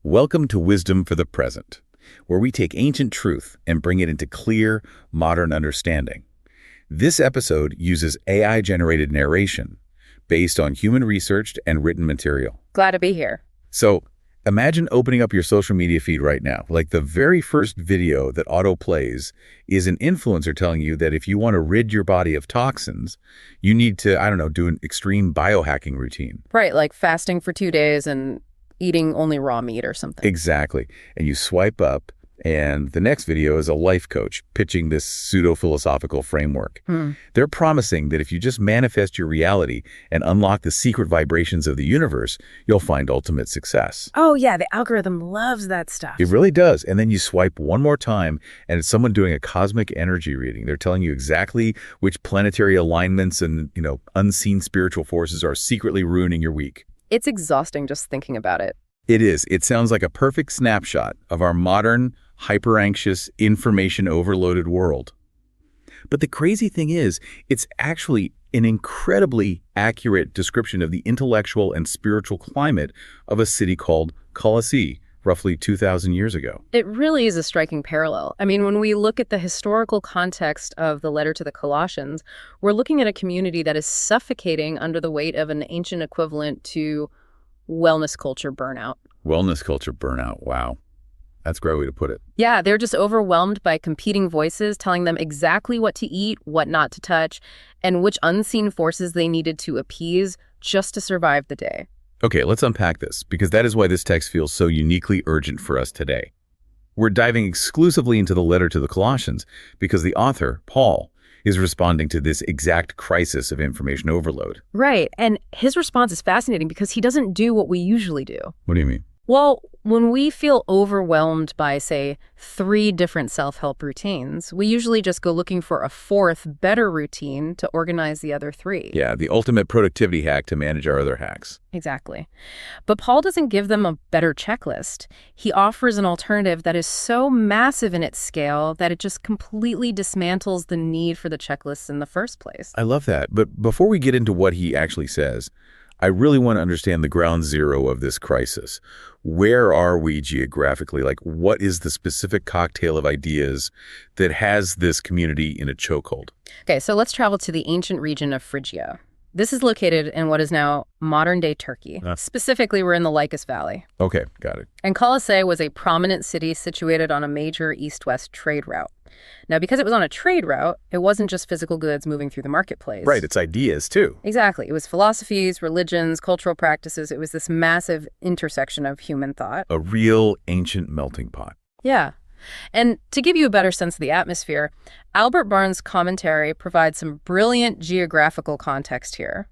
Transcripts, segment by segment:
Welcome to Wisdom for the Present, where we take ancient truth and bring it into clear, modern understanding. This episode uses AI-generated narration based on human-researched and written material. Glad to be here. So, imagine opening up your social media feed right now. Like the very first video that auto-plays is an influencer telling you that if you want to rid your body of toxins, you need to, do an extreme biohacking routine. Right, like fasting for 2 days and eating only raw meat or something. Exactly. And you swipe up, and the next video is a life coach pitching this pseudo-philosophical framework. They're promising that if you just manifest your reality and unlock the secret vibrations of the universe, you'll find ultimate success. Oh yeah, the algorithm loves that stuff. It really does. And then you swipe one more time, and it's someone doing a cosmic energy reading. They're telling you exactly which planetary alignments and, unseen spiritual forces are secretly ruining your week. It's exhausting just thinking about it. It is. It sounds like a perfect snapshot of our modern, hyper-anxious, information-overloaded world. But the crazy thing is, it's actually an incredibly accurate description of the intellectual and spiritual climate of a city called Colossae, roughly 2,000 years ago. It really is a striking parallel. I mean, when we look at the historical context of the letter to the Colossians, we're looking at a community that is suffocating under the weight of an ancient equivalent to wellness culture burnout. Wellness culture burnout. Wow. That's a great way to put it. Yeah, they're just overwhelmed by competing voices telling them exactly what to eat, what not to touch, and which unseen forces they needed to appease just to survive the day. Okay, let's unpack this, because that is why this text feels so uniquely urgent for us today. We're diving exclusively into the letter to the Colossians because the author, Paul, is responding to this exact crisis of information overload. Right, and his response is fascinating because he doesn't do what we usually do. What do you mean? Well, when we feel overwhelmed by, say, 3 different self-help routines, we usually just go looking for a 4th, better routine to organize the other 3. Yeah, the ultimate productivity hack to manage our other hacks. Exactly. But Paul doesn't give them a better checklist. He offers an alternative that is so massive in its scale that it just completely dismantles the need for the checklists in the first place. I love that. But before we get into what he actually says, I really want to understand the ground zero of this crisis. Where are we geographically? Like, what is the specific cocktail of ideas that has this community in a chokehold? Okay, so let's travel to the ancient region of Phrygia. This is located in what is now modern-day Turkey. Specifically, we're in the Lycus Valley. Okay, got it. And Colossae was a prominent city situated on a major east-west trade route. Now, because it was on a trade route, it wasn't just physical goods moving through the marketplace. Right, it's ideas, too. Exactly. It was philosophies, religions, cultural practices. It was this massive intersection of human thought. A real ancient melting pot. Yeah. And to give you a better sense of the atmosphere, Albert Barnes' commentary provides some brilliant geographical context here.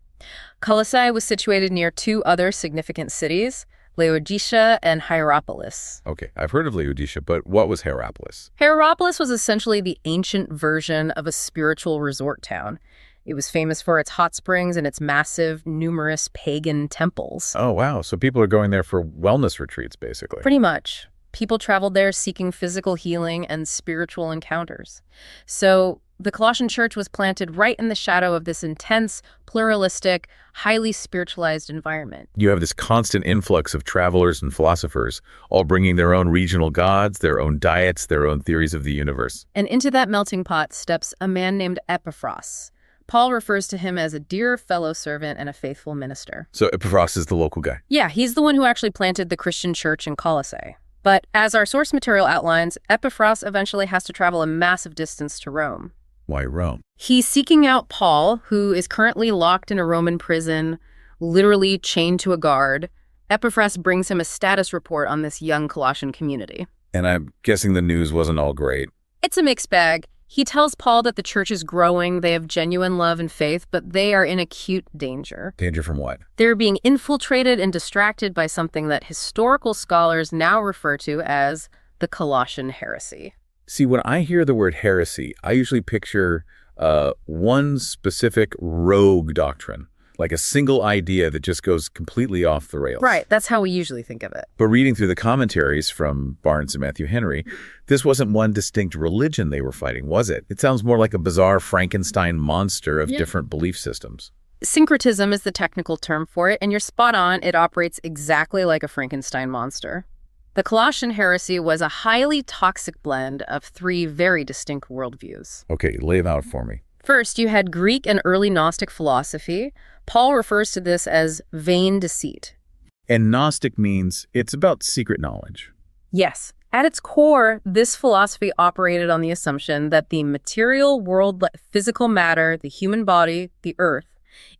Colossae was situated near 2 other significant cities, Laodicea and Hierapolis. Okay, I've heard of Laodicea, but what was Hierapolis? Hierapolis was essentially the ancient version of a spiritual resort town. It was famous for its hot springs and its massive, numerous pagan temples. Oh, wow. So people are going there for wellness retreats, basically. Pretty much. People traveled there seeking physical healing and spiritual encounters. So the Colossian church was planted right in the shadow of this intense, pluralistic, highly spiritualized environment. You have this constant influx of travelers and philosophers, all bringing their own regional gods, their own diets, their own theories of the universe. And into that melting pot steps a man named Epaphras. Paul refers to him as a dear fellow servant and a faithful minister. So Epaphras is the local guy? Yeah, he's the one who actually planted the Christian church in Colossae. But as our source material outlines, Epaphras eventually has to travel a massive distance to Rome. Why Rome? He's seeking out Paul, who is currently locked in a Roman prison, literally chained to a guard. Epaphras brings him a status report on this young Colossian community. And I'm guessing the news wasn't all great. It's a mixed bag. He tells Paul that the church is growing, they have genuine love and faith, but they are in acute danger. Danger from what? They're being infiltrated and distracted by something that historical scholars now refer to as the Colossian heresy. See, when I hear the word heresy, I usually picture one specific rogue doctrine, like a single idea that just goes completely off the rails. Right, that's how we usually think of it. But reading through the commentaries from Barnes and Matthew Henry, this wasn't one distinct religion they were fighting, was it? It sounds more like a bizarre Frankenstein monster of different belief systems. Syncretism is the technical term for it, and you're spot on. It operates exactly like a Frankenstein monster. The Colossian heresy was a highly toxic blend of three very distinct worldviews. Okay, lay them out for me. First, you had Greek and early Gnostic philosophy. Paul refers to this as vain deceit. And Gnostic means it's about secret knowledge. Yes. At its core, this philosophy operated on the assumption that the material world, physical matter, the human body, the earth,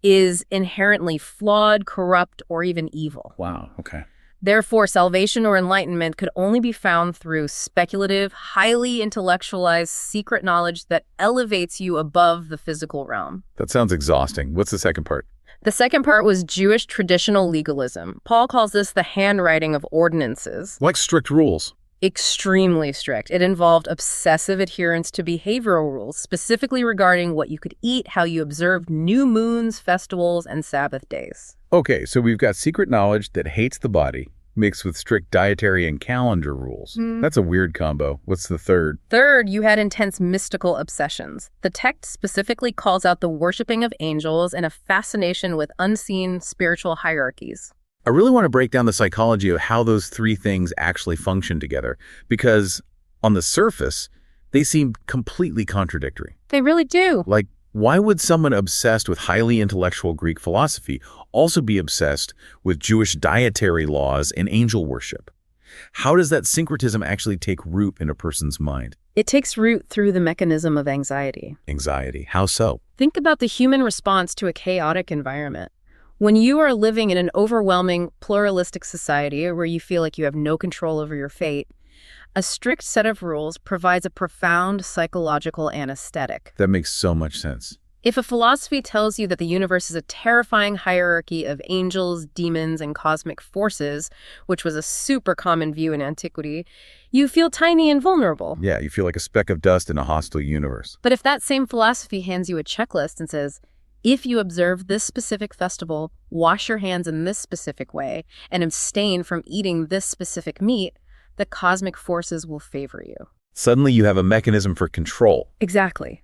is inherently flawed, corrupt, or even evil. Wow, okay. Therefore, salvation or enlightenment could only be found through speculative, highly intellectualized, secret knowledge that elevates you above the physical realm. That sounds exhausting. What's the second part? The second part was Jewish traditional legalism. Paul calls this the handwriting of ordinances. Like strict rules. Extremely strict. It involved obsessive adherence to behavioral rules, specifically regarding what you could eat, how you observed new moons, festivals, and Sabbath days. Okay, so we've got secret knowledge that hates the body, mixed with strict dietary and calendar rules. That's a weird combo. What's the third? Third, you had intense mystical obsessions. The text specifically calls out the worshiping of angels and a fascination with unseen spiritual hierarchies. I really want to break down the psychology of how those three things actually function together, because on the surface, they seem completely contradictory. They really do. Like, why would someone obsessed with highly intellectual Greek philosophy also be obsessed with Jewish dietary laws and angel worship? How does that syncretism actually take root in a person's mind? It takes root through the mechanism of anxiety. Anxiety. How so? Think about the human response to a chaotic environment. When you are living in an overwhelming, pluralistic society where you feel like you have no control over your fate, a strict set of rules provides a profound psychological anesthetic. That makes so much sense. If a philosophy tells you that the universe is a terrifying hierarchy of angels, demons, and cosmic forces, which was a super common view in antiquity, you feel tiny and vulnerable. Yeah, you feel like a speck of dust in a hostile universe. But if that same philosophy hands you a checklist and says, if you observe this specific festival, wash your hands in this specific way, and abstain from eating this specific meat, the cosmic forces will favor you. Suddenly you have a mechanism for control. Exactly.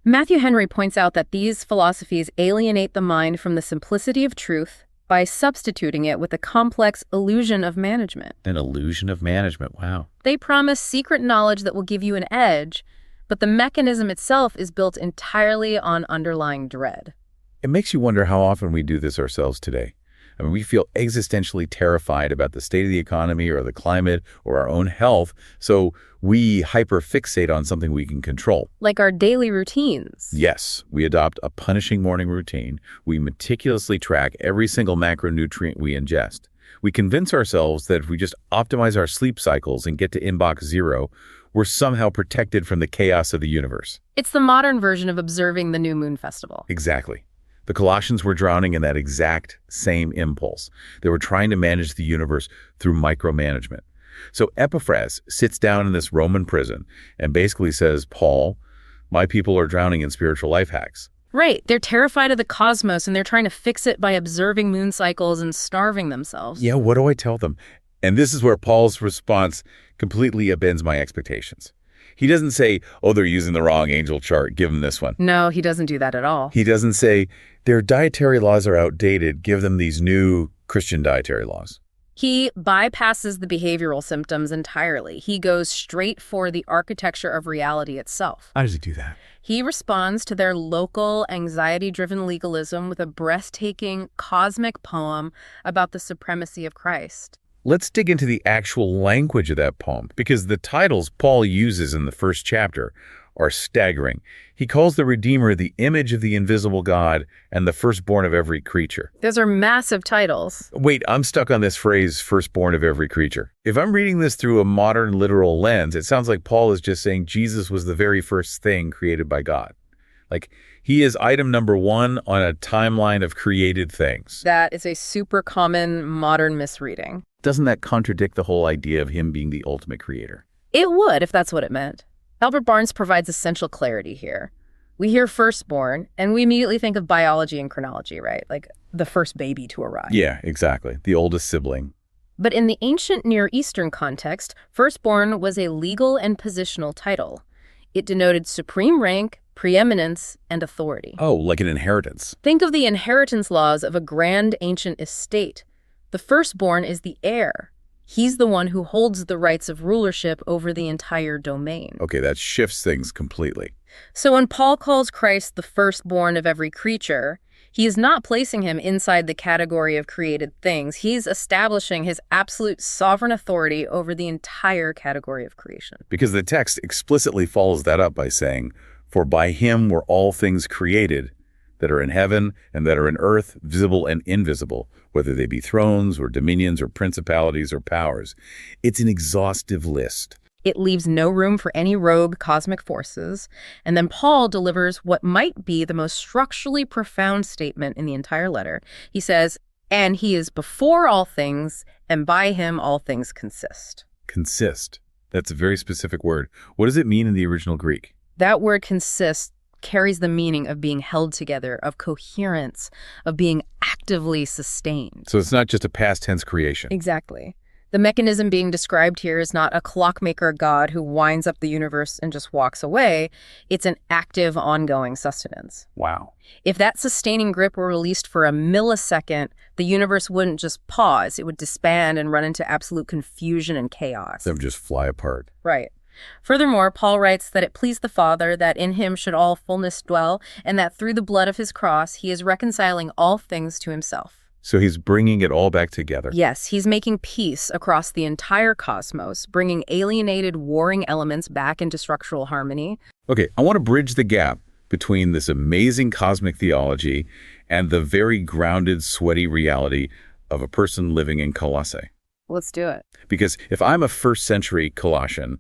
Matthew Henry points out that these philosophies alienate the mind from the simplicity of truth by substituting it with a complex illusion of management. An illusion of management, wow. They promise secret knowledge that will give you an edge, but the mechanism itself is built entirely on underlying dread. It makes you wonder how often we do this ourselves today. I mean, we feel existentially terrified about the state of the economy or the climate or our own health, so we hyperfixate on something we can control. Like our daily routines. Yes, we adopt a punishing morning routine. We meticulously track every single macronutrient we ingest. We convince ourselves that if we just optimize our sleep cycles and get to inbox zero, we're somehow protected from the chaos of the universe. It's the modern version of observing the new moon festival. Exactly. The Colossians were drowning in that exact same impulse. They were trying to manage the universe through micromanagement. So Epaphras sits down in this Roman prison and basically says, Paul, my people are drowning in spiritual life hacks. Right. They're terrified of the cosmos and they're trying to fix it by observing moon cycles and starving themselves. Yeah, what do I tell them? And this is where Paul's response completely upends my expectations. He doesn't say, oh, they're using the wrong angel chart, give them this one. No, he doesn't do that at all. He doesn't say, their dietary laws are outdated, give them these new Christian dietary laws. He bypasses the behavioral symptoms entirely. He goes straight for the architecture of reality itself. How does he do that? He responds to their local, anxiety-driven legalism with a breathtaking, cosmic poem about the supremacy of Christ. Let's dig into the actual language of that poem, because the titles Paul uses in the first chapter are staggering. He calls the Redeemer the image of the invisible God and the firstborn of every creature. Those are massive titles. Wait, I'm stuck on this phrase, firstborn of every creature. If I'm reading this through a modern literal lens, it sounds like Paul is just saying Jesus was the very first thing created by God. Like, he is item number one on a timeline of created things. That is a super common modern misreading. Doesn't that contradict the whole idea of him being the ultimate creator? It would, if that's what it meant. Albert Barnes provides essential clarity here. We hear firstborn, and we immediately think of biology and chronology, right? Like the first baby to arrive. Yeah, exactly. The oldest sibling. But in the ancient Near Eastern context, firstborn was a legal and positional title. It denoted supreme rank, preeminence, and authority. Oh, like an inheritance. Think of the inheritance laws of a grand ancient estate. The firstborn is the heir. He's the one who holds the rights of rulership over the entire domain. Okay, that shifts things completely. So when Paul calls Christ the firstborn of every creature, he is not placing him inside the category of created things. He's establishing his absolute sovereign authority over the entire category of creation. Because the text explicitly follows that up by saying, "For by him were all things created, that are in heaven and that are in earth, visible and invisible, whether they be thrones or dominions or principalities or powers." It's an exhaustive list. It leaves no room for any rogue cosmic forces. And then Paul delivers what might be the most structurally profound statement in the entire letter. He says, "And he is before all things, and by him all things consist." Consist. That's a very specific word. What does it mean in the original Greek? That word consist carries the meaning of being held together, of coherence, of being actively sustained. So it's not just a past tense creation. Exactly. The mechanism being described here is not a clockmaker god who winds up the universe and just walks away. It's an active, ongoing sustenance. Wow. If that sustaining grip were released for a millisecond, the universe wouldn't just pause. It would disband and run into absolute confusion and chaos. Them just fly apart. Right. Furthermore, Paul writes that it pleased the Father that in him should all fullness dwell, and that through the blood of his cross he is reconciling all things to himself. So he's bringing it all back together. Yes, he's making peace across the entire cosmos, bringing alienated, warring elements back into structural harmony. Okay, I want to bridge the gap between this amazing cosmic theology and the very grounded, sweaty reality of a person living in Colossae. Let's do it. Because if I'm a first-century Colossian,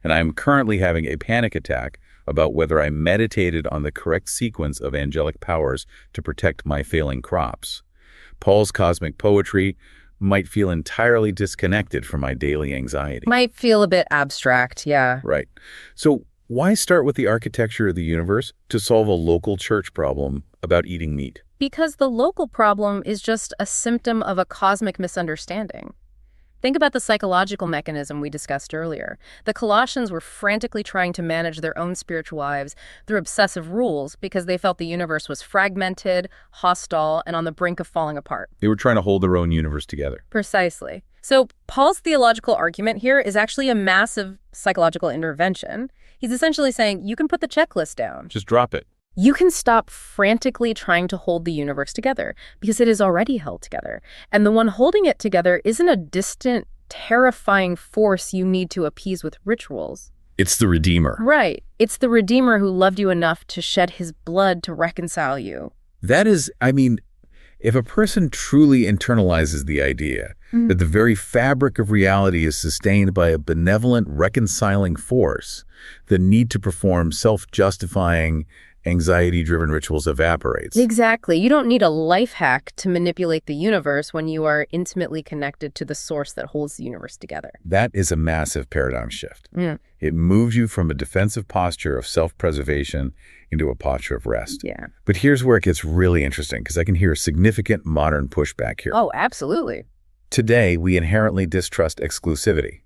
and I'm currently having a panic attack about whether I meditated on the correct sequence of angelic powers to protect my failing crops, Paul's cosmic poetry might feel entirely disconnected from my daily anxiety. Might feel a bit abstract, yeah. Right. So why start with the architecture of the universe to solve a local church problem about eating meat? Because the local problem is just a symptom of a cosmic misunderstanding. Think about the psychological mechanism we discussed earlier. The Colossians were frantically trying to manage their own spiritual lives through obsessive rules because they felt the universe was fragmented, hostile, and on the brink of falling apart. They were trying to hold their own universe together. Precisely. So Paul's theological argument here is actually a massive psychological intervention. He's essentially saying, you can put the checklist down. Just drop it. You can stop frantically trying to hold the universe together because it is already held together. And the one holding it together isn't a distant, terrifying force you need to appease with rituals. It's the Redeemer. Right. It's the Redeemer who loved you enough to shed his blood to reconcile you. That is, if a person truly internalizes the idea that the very fabric of reality is sustained by a benevolent, reconciling force, the need to perform self-justifying, anxiety-driven rituals evaporates. Exactly. You don't need a life hack to manipulate the universe when you are intimately connected to the source that holds the universe together. That is a massive paradigm shift. It moves you from a defensive posture of self-preservation into a posture of rest. Yeah. But here's where it gets really interesting, because I can hear a significant modern pushback here. Oh, absolutely. Today, we inherently distrust exclusivity.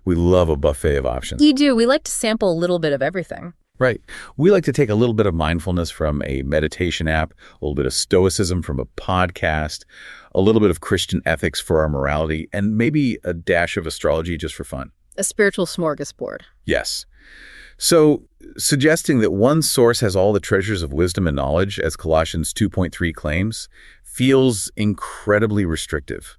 We love a buffet of options. We do. We like to sample a little bit of everything. Right. We like to take a little bit of mindfulness from a meditation app, a little bit of stoicism from a podcast, a little bit of Christian ethics for our morality, and maybe a dash of astrology just for fun. A spiritual smorgasbord. Yes. So suggesting that one source has all the treasures of wisdom and knowledge, as Colossians 2.3 claims, feels incredibly restrictive.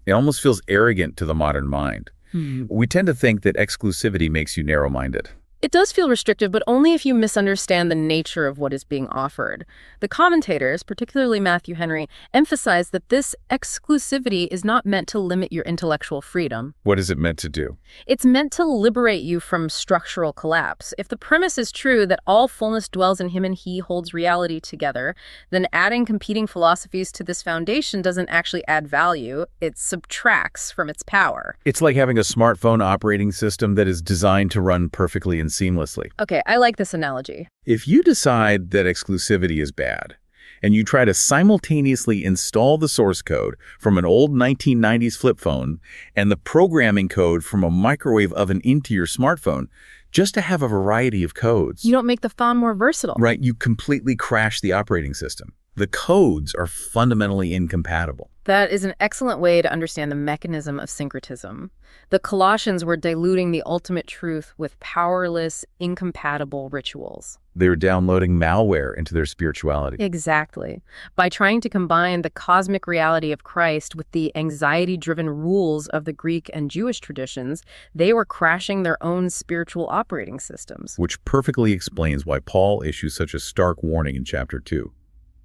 It almost feels arrogant to the modern mind. We tend to think that exclusivity makes you narrow-minded. It does feel restrictive, but only if you misunderstand the nature of what is being offered. The commentators, particularly Matthew Henry, emphasize that this exclusivity is not meant to limit your intellectual freedom. What is it meant to do? It's meant to liberate you from structural collapse. If the premise is true that all fullness dwells in him and he holds reality together, then adding competing philosophies to this foundation doesn't actually add value. It subtracts from its power. It's like having a smartphone operating system that is designed to run perfectly and seamlessly. Okay, I like this analogy. If you decide that exclusivity is bad, and you try to simultaneously install the source code from an old 1990s flip phone and the programming code from a microwave oven into your smartphone, just to have a variety of codes. You don't make the phone more versatile. Right, you completely crash the operating system. The codes are fundamentally incompatible. That is an excellent way to understand the mechanism of syncretism. The Colossians were diluting the ultimate truth with powerless, incompatible rituals. They were downloading malware into their spirituality. Exactly. By trying to combine the cosmic reality of Christ with the anxiety-driven rules of the Greek and Jewish traditions, they were crashing their own spiritual operating systems. Which perfectly explains why Paul issues such a stark warning in chapter 2.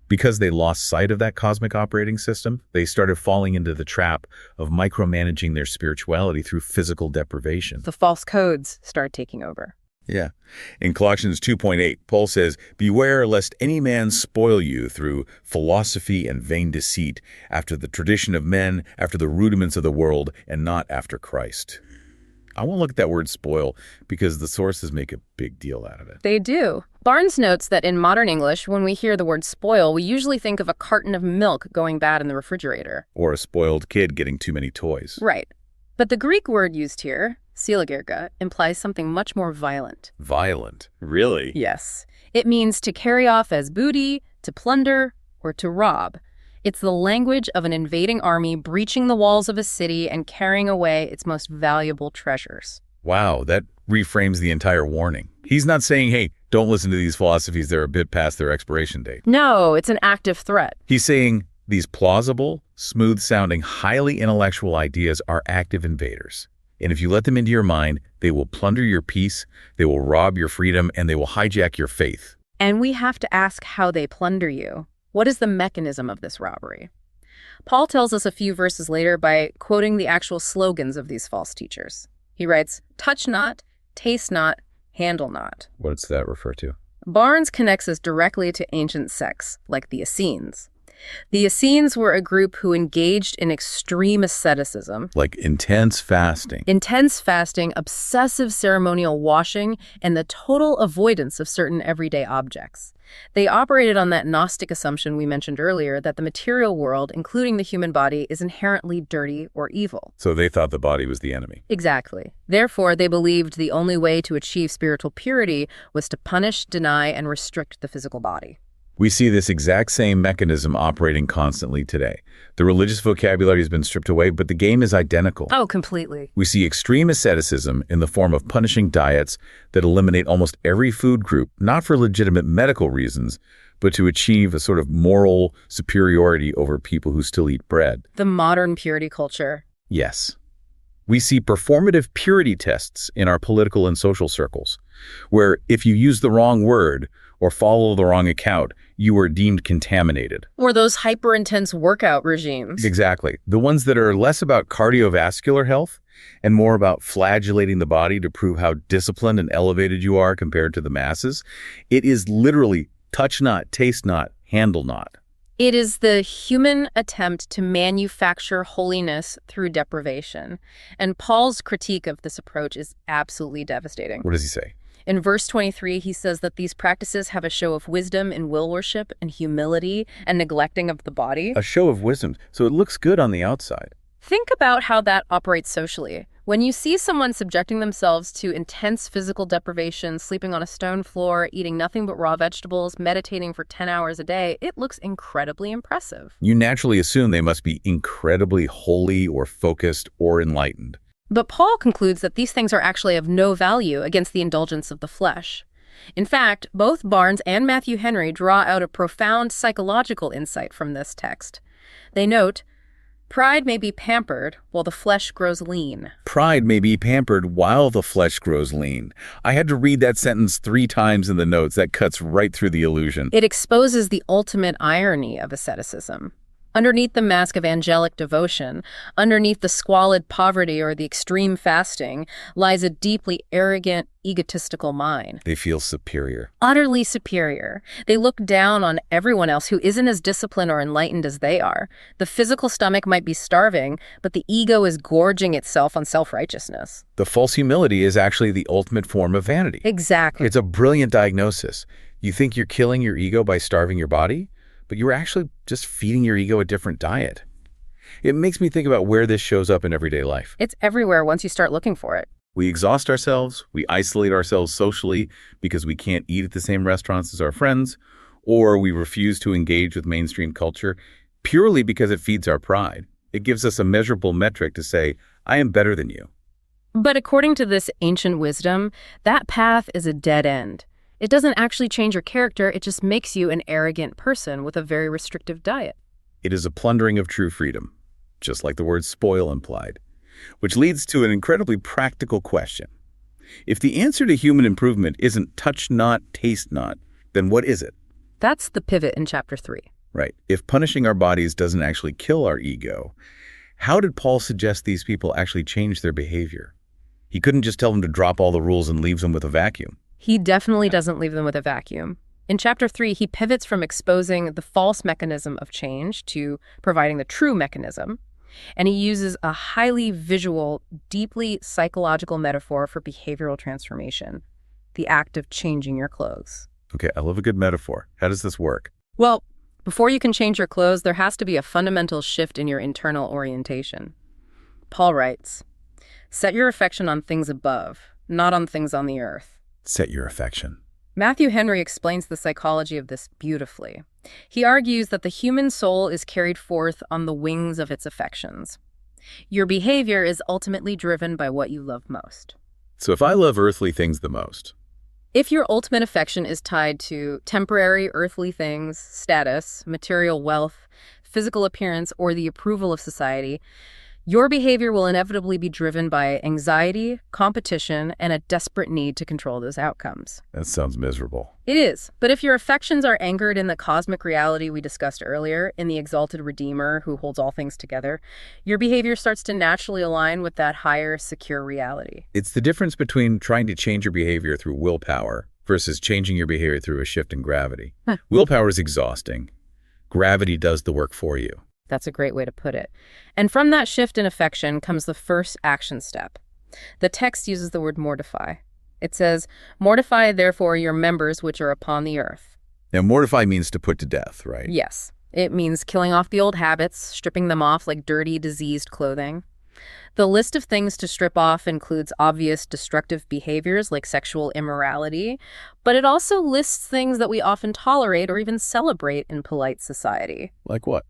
Because they lost sight of that cosmic operating system, they started falling into the trap of micromanaging their spirituality through physical deprivation. The false codes start taking over. Yeah. In Colossians 2:8, Paul says, "Beware lest any man spoil you through philosophy and vain deceit, after the tradition of men, after the rudiments of the world, and not after Christ." I want to look at that word spoil because the sources make a big deal out of it. They do. Barnes notes that in modern English, when we hear the word spoil, we usually think of a carton of milk going bad in the refrigerator. Or a spoiled kid getting too many toys. Right. But the Greek word used here, silagirga, implies something much more violent. Violent? Really? Yes. It means to carry off as booty, to plunder, or to rob. It's the language of an invading army breaching the walls of a city and carrying away its most valuable treasures. Wow, that reframes the entire warning. He's not saying, hey, don't listen to these philosophies, they're a bit past their expiration date. No, it's an active threat. He's saying these plausible, smooth-sounding, highly intellectual ideas are active invaders. And if you let them into your mind, they will plunder your peace, they will rob your freedom, and they will hijack your faith. And we have to ask how they plunder you. What is the mechanism of this robbery? Paul tells us a few verses later by quoting the actual slogans of these false teachers. He writes, "Touch not, taste not, handle not." What does that refer to? Barnes connects us directly to ancient sects, like the Essenes. The Essenes were a group who engaged in extreme asceticism. Like intense fasting. Intense fasting, obsessive ceremonial washing, and the total avoidance of certain everyday objects. They operated on that Gnostic assumption we mentioned earlier that the material world, including the human body, is inherently dirty or evil. So they thought the body was the enemy. Exactly. Therefore, they believed the only way to achieve spiritual purity was to punish, deny, and restrict the physical body. We see this exact same mechanism operating constantly today. The religious vocabulary has been stripped away, but the game is identical. Oh, completely. We see extreme asceticism in the form of punishing diets that eliminate almost every food group, not for legitimate medical reasons, but to achieve a sort of moral superiority over people who still eat bread. The modern purity culture. Yes. We see performative purity tests in our political and social circles, where if you use the wrong word or follow the wrong account, you are deemed contaminated. Or those hyper-intense workout regimes. Exactly. The ones that are less about cardiovascular health and more about flagellating the body to prove how disciplined and elevated you are compared to the masses. It is literally touch not, taste not, handle not. It is the human attempt to manufacture holiness through deprivation. And Paul's critique of this approach is absolutely devastating. What does he say? In verse 23, he says that these practices have a show of wisdom in will worship and humility and neglecting of the body. A show of wisdom, so it looks good on the outside. Think about how that operates socially. When you see someone subjecting themselves to intense physical deprivation, sleeping on a stone floor, eating nothing but raw vegetables, meditating for 10 hours a day, it looks incredibly impressive. You naturally assume they must be incredibly holy or focused or enlightened. But Paul concludes that these things are actually of no value against the indulgence of the flesh. In fact, both Barnes and Matthew Henry draw out a profound psychological insight from this text. They note, "Pride may be pampered while the flesh grows lean." Pride may be pampered while the flesh grows lean. I had to read that sentence 3 times in the notes. That cuts right through the illusion. It exposes the ultimate irony of asceticism. Underneath the mask of angelic devotion, underneath the squalid poverty or the extreme fasting, lies a deeply arrogant, egotistical mind. They feel superior. Utterly superior. They look down on everyone else who isn't as disciplined or enlightened as they are. The physical stomach might be starving, but the ego is gorging itself on self-righteousness. The false humility is actually the ultimate form of vanity. Exactly. It's a brilliant diagnosis. You think you're killing your ego by starving your body? But you're actually just feeding your ego a different diet. It makes me think about where this shows up in everyday life. It's everywhere once you start looking for it. We exhaust ourselves, we isolate ourselves socially because we can't eat at the same restaurants as our friends, or we refuse to engage with mainstream culture. purely because it feeds our pride. It gives us a measurable metric to say, I am better than you. But according to this ancient wisdom, that path is a dead end. It doesn't actually change your character, it just makes you an arrogant person with a very restrictive diet. It is a plundering of true freedom, just like the word spoil implied, which leads to an incredibly practical question. If the answer to human improvement isn't touch not, taste not, then what is it? That's the pivot in chapter 3. Right. If punishing our bodies doesn't actually kill our ego, how did Paul suggest these people actually change their behavior? He couldn't just tell them to drop all the rules and leave them with a vacuum. He definitely doesn't leave them with a vacuum. In chapter 3, he pivots from exposing the false mechanism of change to providing the true mechanism. And he uses a highly visual, deeply psychological metaphor for behavioral transformation, the act of changing your clothes. Okay, I love a good metaphor. How does this work? Well, before you can change your clothes, there has to be a fundamental shift in your internal orientation. Paul writes, "Set your affection on things above, not on things on the earth." Set your affection. Matthew Henry explains the psychology of this beautifully. He argues that the human soul is carried forth on the wings of its affections. Your behavior is ultimately driven by what you love most. So if I love earthly things the most, if your ultimate affection is tied to temporary earthly things, status, material wealth, physical appearance, or the approval of society, your behavior will inevitably be driven by anxiety, competition, and a desperate need to control those outcomes. that sounds miserable. It is. But if your affections are anchored in the cosmic reality we discussed earlier, in the exalted Redeemer who holds all things together, your behavior starts to naturally align with that higher, secure reality. It's the difference between trying to change your behavior through willpower versus changing your behavior through a shift in gravity. Willpower is exhausting. Gravity does the work for you. That's a great way to put it. And from that shift in affection comes the first action step. The text uses the word mortify. It says, "Mortify therefore your members which are upon the earth." Now, mortify means to put to death, right? Yes. It means killing off the old habits, stripping them off like dirty, diseased clothing. The list of things to strip off includes obvious destructive behaviors like sexual immorality, but it also lists things that we often tolerate or even celebrate in polite society. Like what?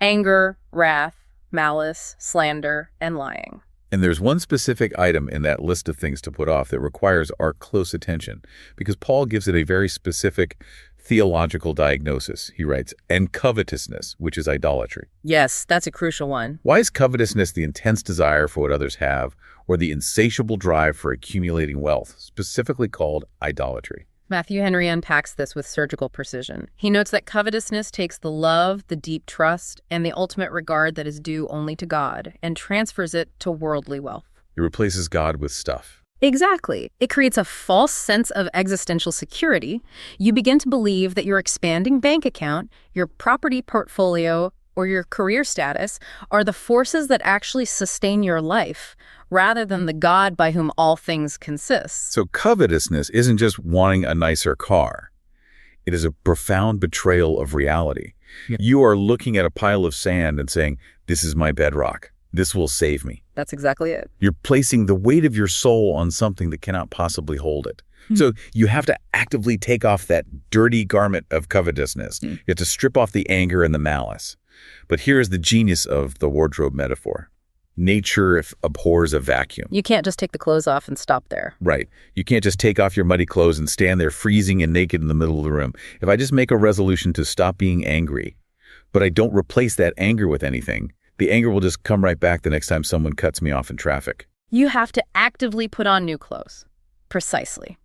Anger, wrath, malice, slander, and lying. And there's one specific item in that list of things to put off that requires our close attention, because Paul gives it a very specific theological diagnosis. He writes, and covetousness, which is idolatry. Yes, that's a crucial one. Why is covetousness the intense desire for what others have, or the insatiable drive for accumulating wealth, specifically called idolatry? Matthew Henry unpacks this with surgical precision. He notes that covetousness takes the love, the deep trust, and the ultimate regard that is due only to God, and transfers it to worldly wealth. It replaces God with stuff. Exactly. It creates a false sense of existential security. You begin to believe that your expanding bank account, your property portfolio, or your career status are the forces that actually sustain your life, rather than the God by whom all things consist. So covetousness isn't just wanting a nicer car. It is a profound betrayal of reality. Yeah. You are looking at a pile of sand and saying, this is my bedrock. This will save me. That's exactly it. You're placing the weight of your soul on something that cannot possibly hold it. So you have to actively take off that dirty garment of covetousness. You have to strip off the anger and the malice. But here's the genius of the wardrobe metaphor. Nature abhors a vacuum. You can't just take the clothes off and stop there. Right. You can't just take off your muddy clothes and stand there freezing and naked in the middle of the room. If I just make a resolution to stop being angry, but I don't replace that anger with anything, the anger will just come right back the next time someone cuts me off in traffic. You have to actively put on new clothes. Precisely.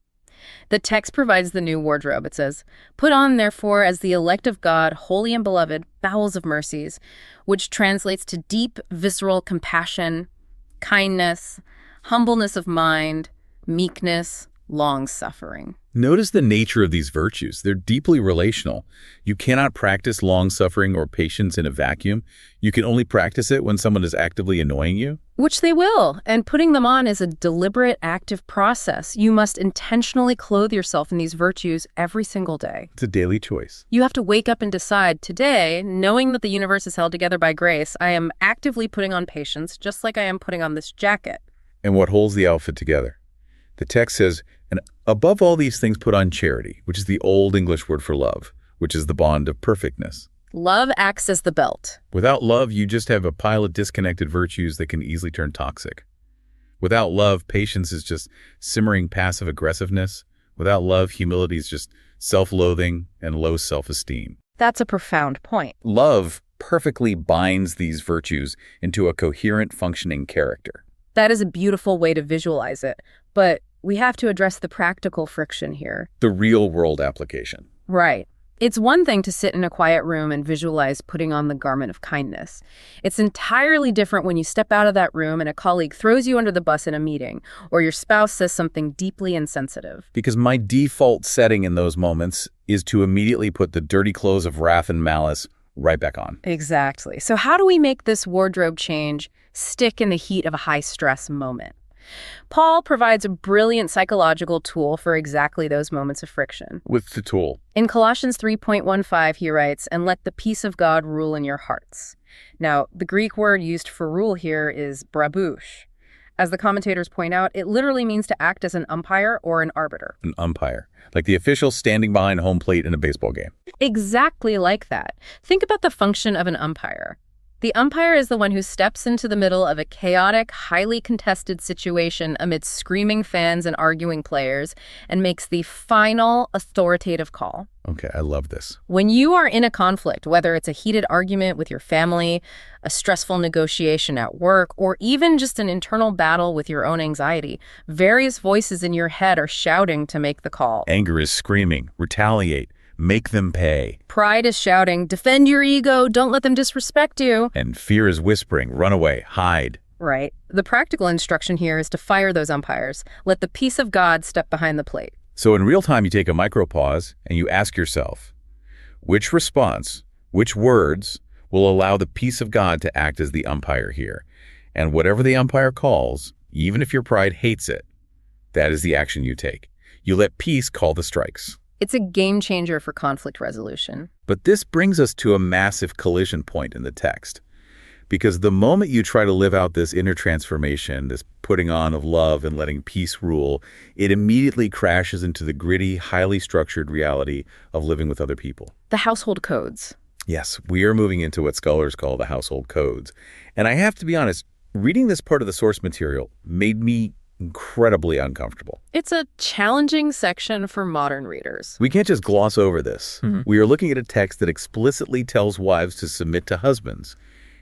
The text provides the new wardrobe. It says, "Put on, therefore, as the elect of God, holy and beloved, bowels of mercies," which translates to deep, visceral compassion, kindness, humbleness of mind, meekness, long-suffering. Notice the nature of these virtues. They're deeply relational. You cannot practice long-suffering or patience in a vacuum. You can only practice it when someone is actively annoying you. Which they will, and putting them on is a deliberate, active process. You must intentionally clothe yourself in these virtues every single day. It's a daily choice. You have to wake up and decide, today, knowing that the universe is held together by grace, I am actively putting on patience, just like I am putting on this jacket. And what holds the outfit together? The text says, and above all these things put on charity, which is the old English word for love, which is the bond of perfectness. Love acts as the belt. Without love, you just have a pile of disconnected virtues that can easily turn toxic. Without love, patience is just simmering passive aggressiveness. Without love, humility is just self-loathing and low self-esteem. That's a profound point. Love perfectly binds these virtues into a coherent, functioning character. That is a beautiful way to visualize it, but we have to address the practical friction here. The real-world application. Right. It's one thing to sit in a quiet room and visualize putting on the garment of kindness. It's entirely different when you step out of that room and a colleague throws you under the bus in a meeting, or your spouse says something deeply insensitive. Because my default setting in those moments is to immediately put the dirty clothes of wrath and malice right back on. Exactly. So how do we make this wardrobe change stick in the heat of a high-stress moment? Paul provides a brilliant psychological tool for exactly those moments of friction. What's the tool? In Colossians 3:15, he writes, "And let the peace of God rule in your hearts." Now, the Greek word used for rule here is brabouche. As the commentators point out, it literally means to act as an umpire or an arbiter. An umpire, like the official standing behind home plate in a baseball game. Exactly like that. Think about the function of an umpire. The umpire is the one who steps into the middle of a chaotic, highly contested situation amidst screaming fans and arguing players and makes the final authoritative call. Okay, I love this. When you are in a conflict, whether it's a heated argument with your family, a stressful negotiation at work, or even just an internal battle with your own anxiety, various voices in your head are shouting to make the call. Anger is screaming, retaliate, make them pay. Pride is shouting, defend your ego, don't let them disrespect you. And fear is whispering, run away, hide. Right. The practical instruction here is to fire those umpires. Let the peace of God step behind the plate. So in real time, you take a micro pause and you ask yourself, which response, which words will allow the peace of God to act as the umpire here? And whatever the umpire calls, even if your pride hates it, that is the action you take. You let peace call the strikes. It's a game changer for conflict resolution. But this brings us to a massive collision point in the text. Because the moment you try to live out this inner transformation, this putting on of love and letting peace rule, it immediately crashes into the gritty, highly structured reality of living with other people. The household codes. Yes, we are moving into what scholars call the household codes. And I have to be honest, reading this part of the source material made me incredibly uncomfortable. It's a challenging section for modern readers. We can't just gloss over this. We are looking at a text that explicitly tells wives to submit to husbands,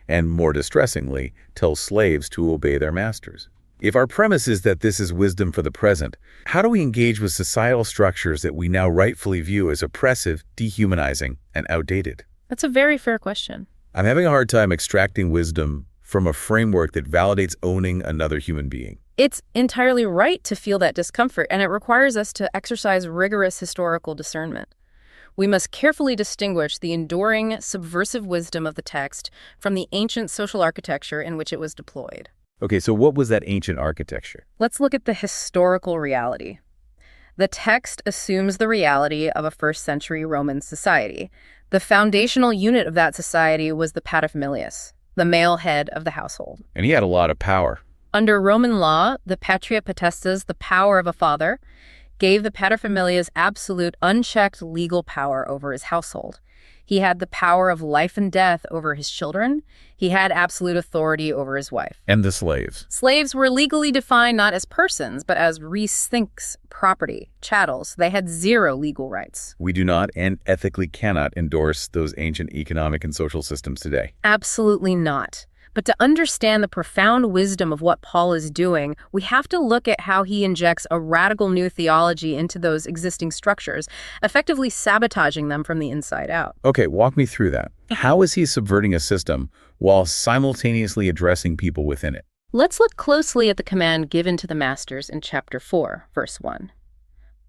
and more distressingly, tells slaves to obey their masters. If our premise is that this is wisdom for the present, how do we engage with societal structures that we now rightfully view as oppressive, dehumanizing, and outdated? That's a very fair question. I'm having a hard time extracting wisdom from a framework that validates owning another human being. It's entirely right to feel that discomfort, and it requires us to exercise rigorous historical discernment. We must carefully distinguish the enduring, subversive wisdom of the text from the ancient social architecture in which it was deployed. Okay, so what was that ancient architecture? Let's look at the historical reality. The text assumes the reality of a first-century Roman society. The foundational unit of that society was the paterfamilias, the male head of the household. And he had a lot of power. Under Roman law, the patria potestas, the power of a father, gave the paterfamilias absolute, unchecked legal power over his household. He had the power of life and death over his children. He had absolute authority over his wife. And the slaves. Slaves were legally defined not as persons, but as res thinks, property, chattels. They had zero legal rights. We do not and ethically cannot endorse those ancient economic and social systems today. Absolutely not. But to understand the profound wisdom of what Paul is doing, we have to look at how he injects a radical new theology into those existing structures, effectively sabotaging them from the inside out. Okay, walk me through that. How is he subverting a system while simultaneously addressing people within it? Let's look closely at the command given to the masters in chapter 4, verse 1.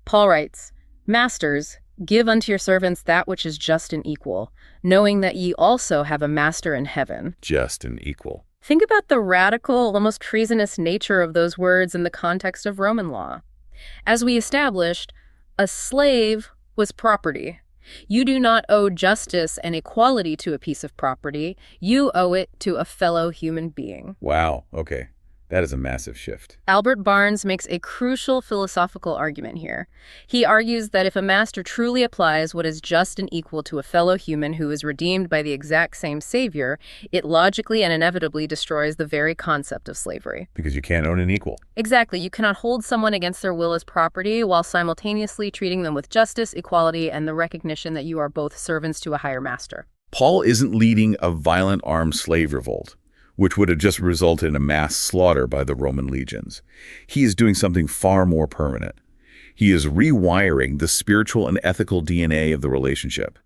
Paul writes, "Masters, give unto your servants that which is just and equal, knowing that ye also have a master in heaven." Just and equal. Think about the radical, almost treasonous nature of those words in the context of Roman law. As we established, a slave was property. You do not owe justice and equality to a piece of property. You owe it to a fellow human being. Wow, okay. That is a massive shift. Albert Barnes makes a crucial philosophical argument here. He argues that if a master truly applies what is just and equal to a fellow human who is redeemed by the exact same savior, it logically and inevitably destroys the very concept of slavery. Because you can't own an equal. Exactly. You cannot hold someone against their will as property while simultaneously treating them with justice, equality, and the recognition that you are both servants to a higher master. Paul isn't leading a violent armed slave revolt, which would have just resulted in a mass slaughter by the Roman legions. He is doing something far more permanent. He is rewiring the spiritual and ethical DNA of the relationship.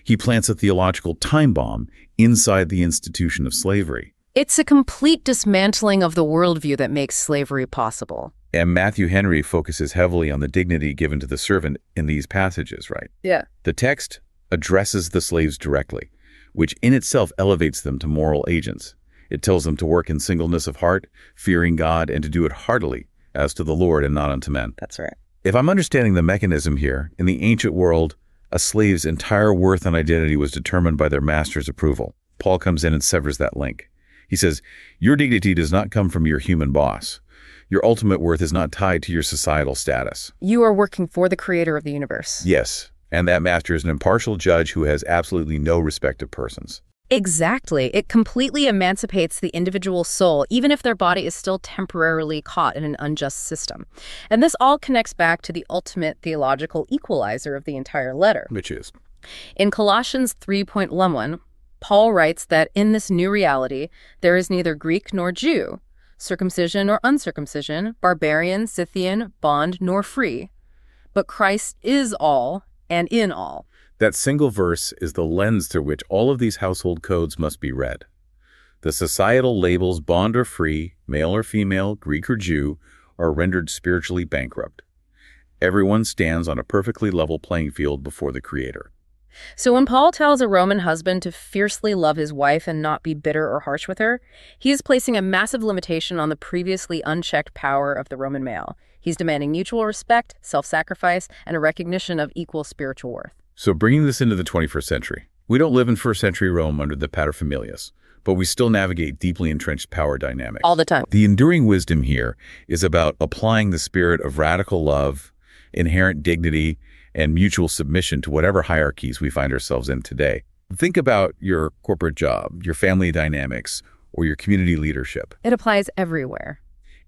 He plants a theological time bomb inside the institution of slavery. It's a complete dismantling of the worldview that makes slavery possible. And Matthew Henry focuses heavily on the dignity given to the servant in these passages, right? Yeah. The text addresses the slaves directly, which in itself elevates them to moral agents. It tells them to work in singleness of heart, fearing God, and to do it heartily, as to the Lord and not unto men. That's right. If I'm understanding the mechanism here, in the ancient world, a slave's entire worth and identity was determined by their master's approval. Paul comes in and severs that link. He says, your dignity does not come from your human boss. Your ultimate worth is not tied to your societal status. You are working for the creator of the universe. Yes, and that master is an impartial judge who has absolutely no respect of persons. Exactly. It completely emancipates the individual soul, even if their body is still temporarily caught in an unjust system. And this all connects back to the ultimate theological equalizer of the entire letter. Which is? In Colossians 3:11, Paul writes that in this new reality, there is neither Greek nor Jew, circumcision or uncircumcision, barbarian, Scythian, bond nor free. But Christ is all and in all. That single verse is the lens through which all of these household codes must be read. The societal labels bond or free, male or female, Greek or Jew, are rendered spiritually bankrupt. Everyone stands on a perfectly level playing field before the Creator. So when Paul tells a Roman husband to fiercely love his wife and not be bitter or harsh with her, he is placing a massive limitation on the previously unchecked power of the Roman male. He's demanding mutual respect, self-sacrifice, and a recognition of equal spiritual worth. So bringing this into the 21st century, we don't live in first century Rome under the paterfamilias, but we still navigate deeply entrenched power dynamics. All the time. The enduring wisdom here is about applying the spirit of radical love, inherent dignity, and mutual submission to whatever hierarchies we find ourselves in today. Think about your corporate job, your family dynamics, or your community leadership. It applies everywhere.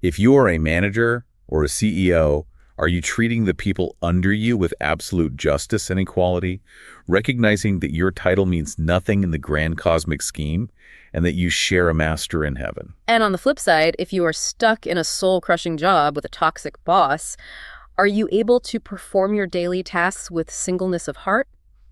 If you are a manager or a CEO, are you treating the people under you with absolute justice and equality, recognizing that your title means nothing in the grand cosmic scheme and that you share a master in heaven? And on the flip side, if you are stuck in a soul-crushing job with a toxic boss, are you able to perform your daily tasks with singleness of heart,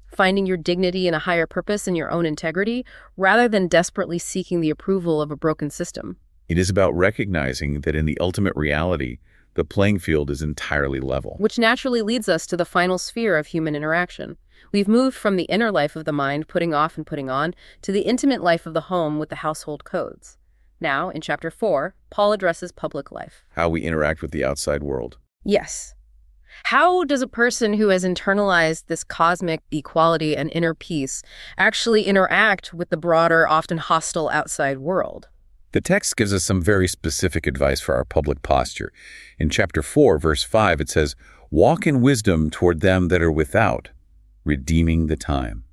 finding your dignity in a higher purpose and your own integrity, rather than desperately seeking the approval of a broken system? It is about recognizing that in the ultimate reality, the playing field is entirely level. Which naturally leads us to the final sphere of human interaction. We've moved from the inner life of the mind, putting off and putting on, to the intimate life of the home with the household codes. Now, in chapter 4, Paul addresses public life. How we interact with the outside world. Yes. How does a person who has internalized this cosmic equality and inner peace actually interact with the broader, often hostile outside world? The text gives us some very specific advice for our public posture. In chapter 4, verse 5, it says, "Walk in wisdom toward them that are without, redeeming the time."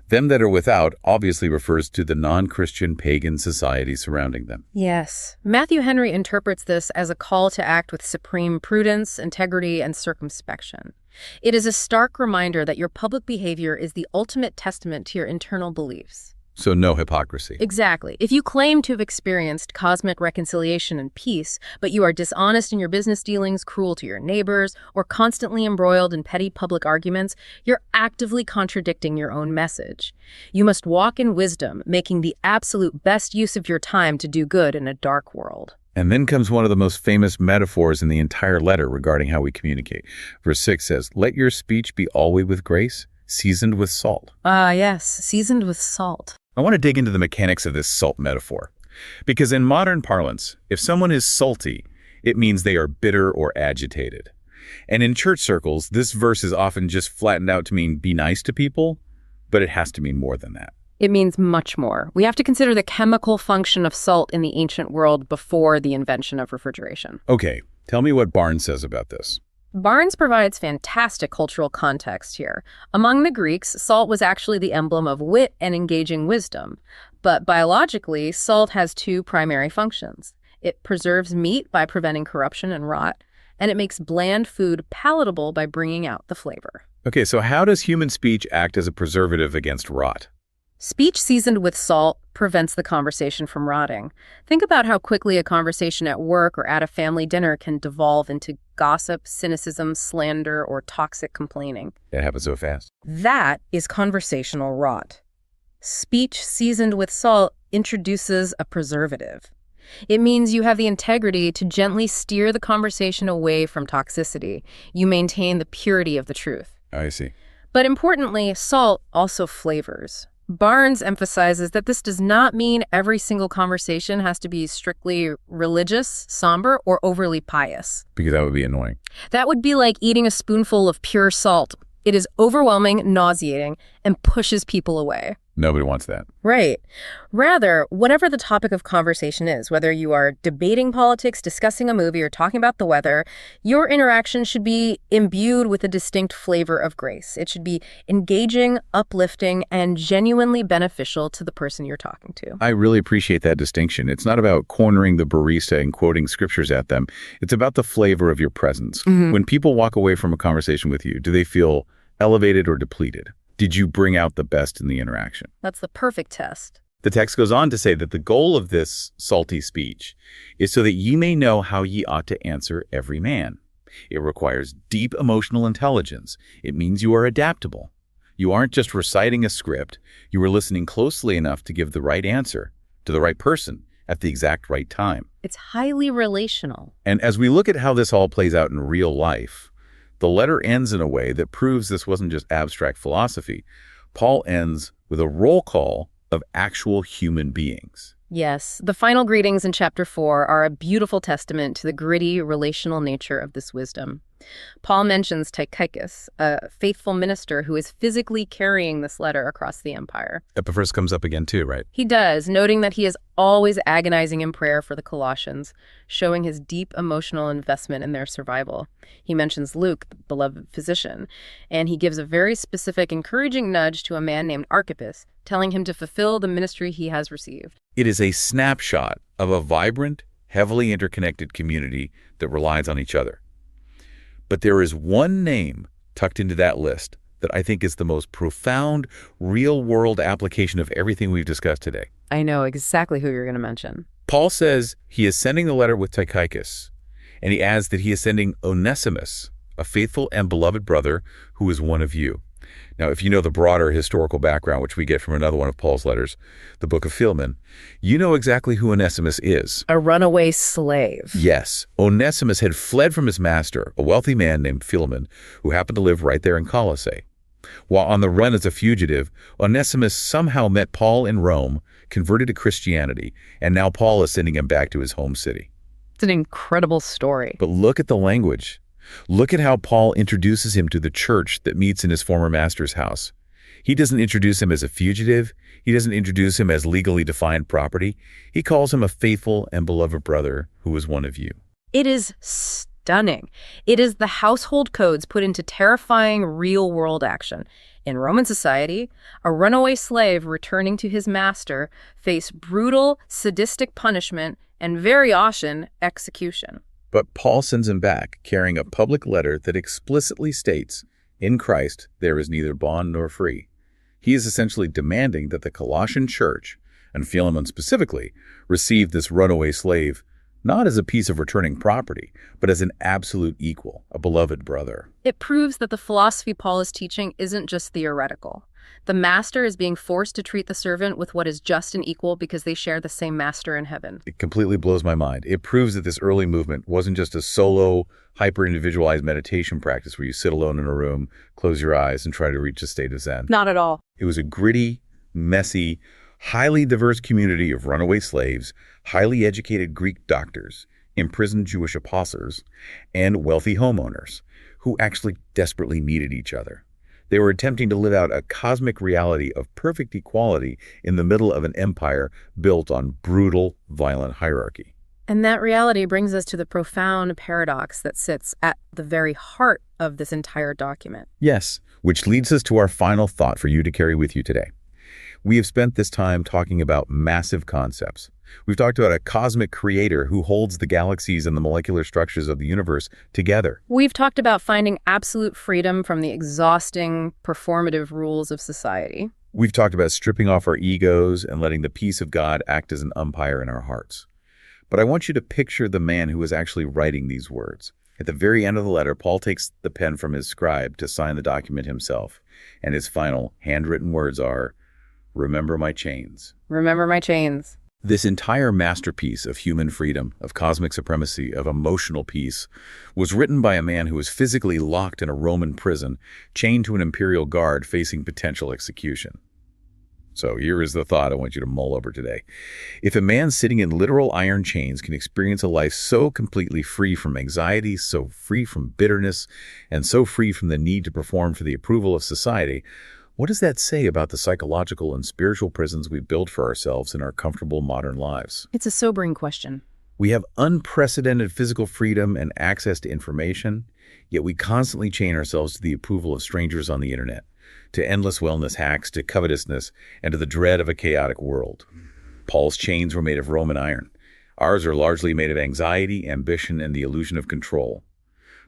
Them that are without obviously refers to the non-Christian pagan society surrounding them. Yes. Matthew Henry interprets this as a call to act with supreme prudence, integrity, and circumspection. It is a stark reminder that your public behavior is the ultimate testament to your internal beliefs. So no hypocrisy. Exactly. If you claim to have experienced cosmic reconciliation and peace, but you are dishonest in your business dealings, cruel to your neighbors, or constantly embroiled in petty public arguments, you're actively contradicting your own message. You must walk in wisdom, making the absolute best use of your time to do good in a dark world. And then comes one of the most famous metaphors in the entire letter regarding how we communicate. Verse 6 says, "Let your speech be always with grace, seasoned with salt." Ah, yes, seasoned with salt. I want to dig into the mechanics of this salt metaphor. Because in modern parlance, if someone is salty, it means they are bitter or agitated. And in church circles, this verse is often just flattened out to mean be nice to people, but it has to mean more than that. It means much more. We have to consider the chemical function of salt in the ancient world before the invention of refrigeration. Okay, tell me what Barnes says about this. Barnes provides fantastic cultural context here. Among the Greeks, salt was actually the emblem of wit and engaging wisdom. But biologically, salt has two primary functions. It preserves meat by preventing corruption and rot, and it makes bland food palatable by bringing out the flavor. Okay, so how does human speech act as a preservative against rot? Speech seasoned with salt prevents the conversation from rotting. Think about how quickly a conversation at work or at a family dinner can devolve into gossip, cynicism, slander, or toxic complaining. That happens so fast. That is conversational rot. Speech seasoned with salt introduces a preservative. It means you have the integrity to gently steer the conversation away from toxicity. You maintain the purity of the truth. I see. But importantly, salt also flavors. Barnes emphasizes that this does not mean every single conversation has to be strictly religious, somber, or overly pious. Because that would be annoying. That would be like eating a spoonful of pure salt. It is overwhelming, nauseating, and pushes people away. Nobody wants that. Right. Rather, whatever the topic of conversation is, whether you are debating politics, discussing a movie, or talking about the weather, your interaction should be imbued with a distinct flavor of grace. It should be engaging, uplifting, and genuinely beneficial to the person you're talking to. I really appreciate that distinction. It's not about cornering the barista and quoting scriptures at them. It's about the flavor of your presence. When people walk away from a conversation with you, do they feel elevated or depleted? Did you bring out the best in the interaction? That's the perfect test. The text goes on to say that the goal of this salty speech is so that ye may know how ye ought to answer every man. It requires deep emotional intelligence. It means you are adaptable. You aren't just reciting a script. You are listening closely enough to give the right answer to the right person at the exact right time. It's highly relational. And as we look at how this all plays out in real life, the letter ends in a way that proves this wasn't just abstract philosophy. Paul ends with a roll call of actual human beings. Yes, the final greetings in chapter 4 are a beautiful testament to the gritty, relational nature of this wisdom. Paul mentions Tychicus, a faithful minister who is physically carrying this letter across the empire. Epaphras comes up again too, right? He does, noting that he is always agonizing in prayer for the Colossians, showing his deep emotional investment in their survival. He mentions Luke, the beloved physician, and he gives a very specific, encouraging nudge to a man named Archippus, telling him to fulfill the ministry he has received. It is a snapshot of a vibrant, heavily interconnected community that relies on each other. But there is one name tucked into that list that I think is the most profound, real-world application of everything we've discussed today. I know exactly who you're going to mention. Paul says he is sending the letter with Tychicus, and he adds that he is sending Onesimus, a faithful and beloved brother who is one of you. Now, if you know the broader historical background, which we get from another one of Paul's letters, the book of Philemon, you know exactly who Onesimus is. A runaway slave. Yes, Onesimus had fled from his master, a wealthy man named Philemon, who happened to live right there in Colossae. While on the run as a fugitive, Onesimus somehow met Paul in Rome, converted to Christianity, and now Paul is sending him back to his home city. It's an incredible story. But look at the language. Look at how Paul introduces him to the church that meets in his former master's house. He doesn't introduce him as a fugitive. He doesn't introduce him as legally defined property. He calls him a faithful and beloved brother who is one of you. It is stunning. It is the household codes put into terrifying real-world action. In Roman society, a runaway slave returning to his master faced brutal, sadistic punishment and very often execution. But Paul sends him back, carrying a public letter that explicitly states, in Christ there is neither bond nor free. He is essentially demanding that the Colossian church, and Philemon specifically, receive this runaway slave not as a piece of returning property, but as an absolute equal, a beloved brother. It proves that the philosophy Paul is teaching isn't just theoretical. The master is being forced to treat the servant with what is just and equal because they share the same master in heaven. It completely blows my mind. It proves that this early movement wasn't just a solo, hyper-individualized meditation practice where you sit alone in a room, close your eyes, and try to reach a state of Zen. Not at all. It was a gritty, messy, highly diverse community of runaway slaves, highly educated Greek doctors, imprisoned Jewish apostles, and wealthy homeowners who actually desperately needed each other. They were attempting to live out a cosmic reality of perfect equality in the middle of an empire built on brutal, violent hierarchy. And that reality brings us to the profound paradox that sits at the very heart of this entire document. Yes, which leads us to our final thought for you to carry with you today. We have spent this time talking about massive concepts. We've talked about a cosmic creator who holds the galaxies and the molecular structures of the universe together. We've talked about finding absolute freedom from the exhausting, performative rules of society. We've talked about stripping off our egos and letting the peace of God act as an umpire in our hearts. But I want you to picture the man who is actually writing these words. At the very end of the letter, Paul takes the pen from his scribe to sign the document himself, and his final handwritten words are, "Remember my chains." Remember my chains. This entire masterpiece of human freedom, of cosmic supremacy, of emotional peace, was written by a man who was physically locked in a Roman prison, chained to an imperial guard facing potential execution. So here is the thought I want you to mull over today. If a man sitting in literal iron chains can experience a life so completely free from anxiety, so free from bitterness, and so free from the need to perform for the approval of society, what does that say about the psychological and spiritual prisons we build for ourselves in our comfortable modern lives? It's a sobering question. We have unprecedented physical freedom and access to information, yet we constantly chain ourselves to the approval of strangers on the internet, to endless wellness hacks, to covetousness, and to the dread of a chaotic world. Paul's chains were made of Roman iron. Ours are largely made of anxiety, ambition, and the illusion of control.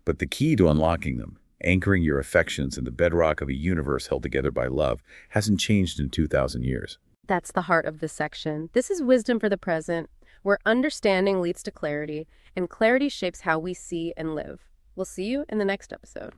But the key to unlocking them, anchoring your affections in the bedrock of a universe held together by love, hasn't changed in 2,000 years. That's the heart of this section. This is wisdom for the present, where understanding leads to clarity, and clarity shapes how we see and live. We'll see you in the next episode.